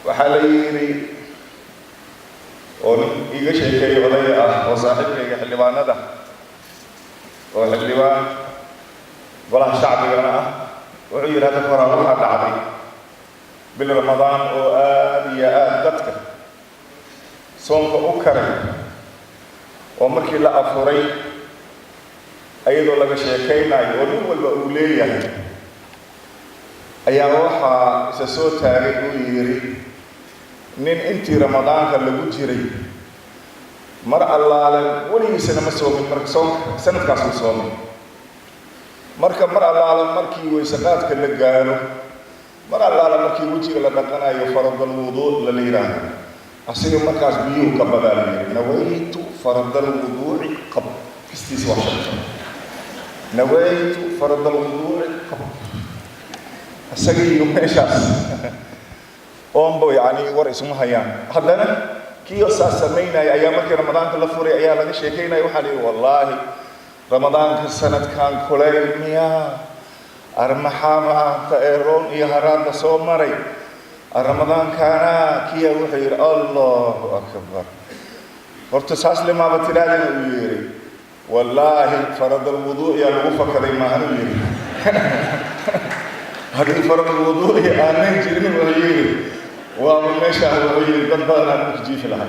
وحاليني iga sheekay oday ah oo saaxiibkayga xildhibaanada oo xildhibaan golaha shacbigana ah wuxuu yiraahdaa qoraa waxa dhacday bil ramadaan oo aad iyo aad dadka soonka u karay oo markii la afuray ayadoo laga sheekaynayo oo nin walba uu leeyahay ayaa waxaa isa soo taagay uu yiri nin intii ramadaanka lagu jiray mar allaale weligiisana ma soomin marka soonka sanadkaas uu soomay marka mar allaale markii weysaqaadka la gaaro mar allaale markii wejiga la dhaqanayo faradal wudu la leeyahay asiga markaas biyuu ka badalay nawaytu faradal wudu'i qab kistiis wax nawaytu faradal wudu'i qab asagii meeshaas oombo yani war isma hayaan haddana kiyo saameynay ayaa markii ramadaanka la furay ayaa laga sheekaynay waxa la wallahi ramadaanka sanadkan kulay miya armahama ta'eron iyo harada soo maray ramadaankaana kiyo wuxuu yiri allahu akbar horta saas lama batiraadina uu yiri wallahi faradal wudu' ya lagu fakaday ma hanu yiri hadii faradal wudu' aanay jirin waa yiri ومشى وعيد بدنا نجيب لها